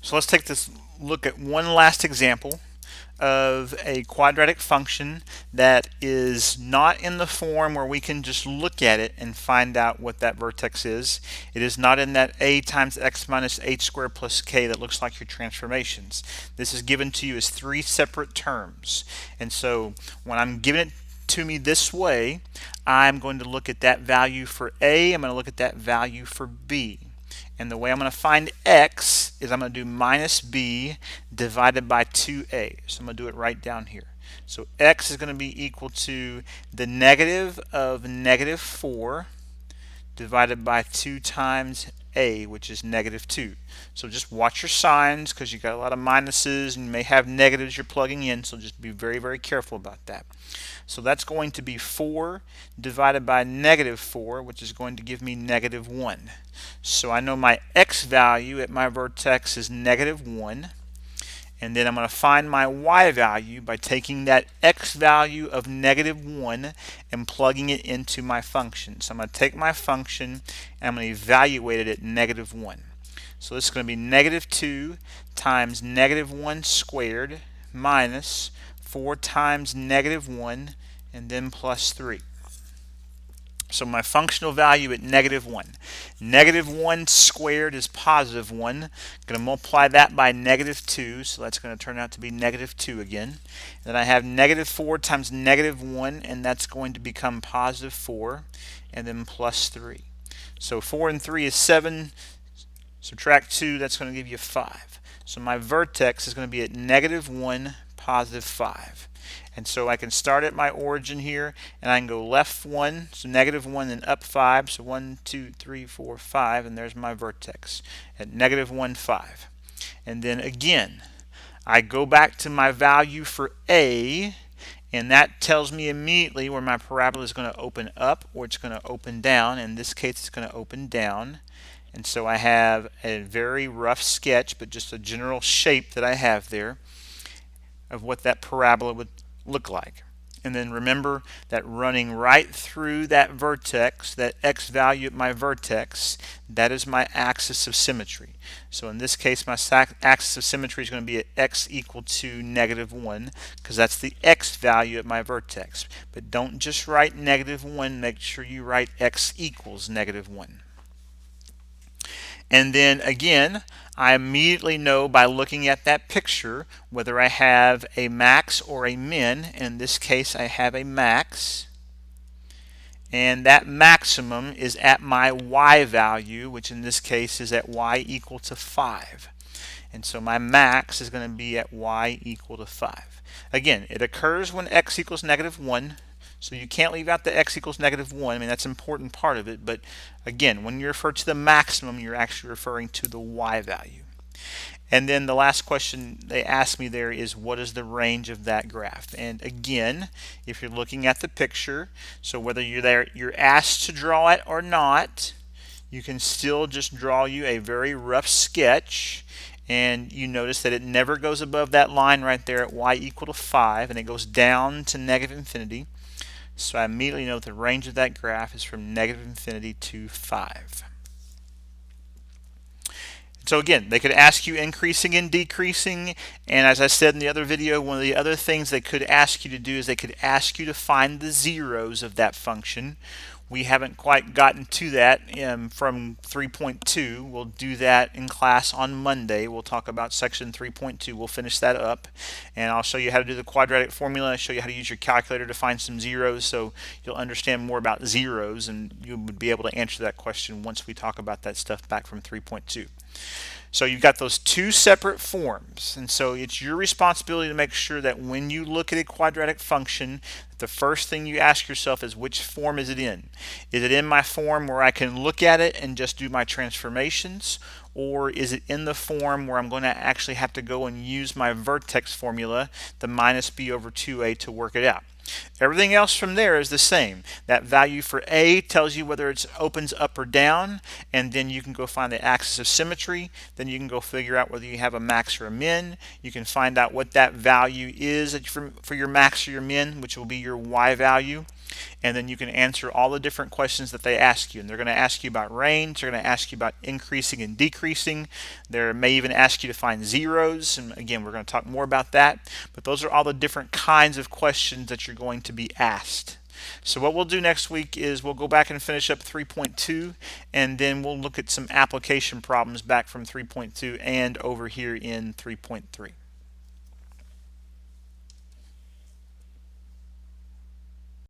So let's take this look at one last example of a quadratic function that is not in the form where we can just look at it and find out what that vertex is. It is not in that a times x minus h squared plus k that looks like your transformations. This is given to you as three separate terms. And so when I'm giving it to me this way, I'm going to look at that value for a, I'm going to look at that value for b. And the way I'm going to find x is I'm going to do minus b divided by 2a. So I'm going to do it right down here. So x is going to be equal to the negative of negative 4 divided by 2 times a, which is negative 2. So just watch your signs because you got a lot of minuses and you may have negatives you're plugging in, so just be very, very careful about that. So that's going to be 4 divided by negative 4, which is going to give me negative 1. So I know my x value at my vertex is negative 1. And then I'm going to find my y value by taking that x value of negative 1 and plugging it into my function. So I'm going to take my function and I'm going to evaluate it at negative 1. So this is going to be negative 2 times negative 1 squared minus 4 times negative 1 and then plus 3. So my functional value at negative 1. Negative 1 squared is positive 1. I'm going to multiply that by negative 2, so that's going to turn out to be negative 2 again. Then I have negative 4 times negative 1, and that's going to become positive 4, and then plus 3. So 4 and 3 is 7. Subtract 2, that's going to give you 5. So my vertex is going to be at negative 1, positive 5. And so I can start at my origin here, and I can go left 1, so negative 1, then up 5. So 1, 2, 3, 4, 5, and there's my vertex at negative 1, 5. And then again, I go back to my value for a, and that tells me immediately where my parabola is going to open up or it's going to open down. In this case, it's going to open down. And so I have a very rough sketch, but just a general shape that I have there of what that parabola would look like. And then remember that running right through that vertex, that x value at my vertex, that is my axis of symmetry. So in this case, my axis of symmetry is going to be at x equal to negative 1, because that's the x value at my vertex. But don't just write negative 1, make sure you write x equals negative 1. And then again, I immediately know by looking at that picture whether I have a max or a min. In this case, I have a max. And that maximum is at my y value, which in this case is at y equal to 5. And so my max is going to be at y equal to 5. Again, it occurs when x equals negative 1. So you can't leave out the x equals negative 1. I mean, that's an important part of it. But again, when you refer to the maximum, you're actually referring to the y value. And then the last question they asked me there is, what is the range of that graph? And again, if you're looking at the picture, so whether you're asked to draw it or not, you can still just draw you a very rough sketch. And you notice that it never goes above that line right there at y equal to 5, and it goes down to negative infinity. So I immediately know that the range of that graph is from negative infinity to 5. So again, they could ask you increasing and decreasing, and as I said in the other video, one of the other things they could ask you to do is they could ask you to find the zeros of that function. We haven't quite gotten to that from 3.2. We'll do that in class on Monday. We'll talk about section 3.2. We'll finish that up, and I'll show you how to do the quadratic formula. I'll show you how to use your calculator to find some zeros, so you'll understand more about zeros, and you would be able to answer that question once we talk about that stuff back from 3.2. So you've got those two separate forms, and so it's your responsibility to make sure that when you look at a quadratic function, the first thing you ask yourself is, which form is it in? Is it in my form where I can look at it and just do my transformations, or is it in the form where I'm going to actually have to go and use my vertex formula, the minus b over 2a, to work it out? Everything else from there is the same. That value for a tells you whether it opens up or down, and then you can go find the axis of symmetry. Then you can go figure out whether you have a max or a min. You can find out what that value is for your max or your min, which will be your y value. and then you can answer all the different questions that they ask you. And they're going to ask you about range, they're going to ask you about increasing and decreasing. They may even ask you to find zeros, and again, we're going to talk more about that. But those are all the different kinds of questions that you're going to be asked. So what we'll do next week is we'll go back and finish up 3.2, and then we'll look at some application problems back from 3.2 and over here in 3.3.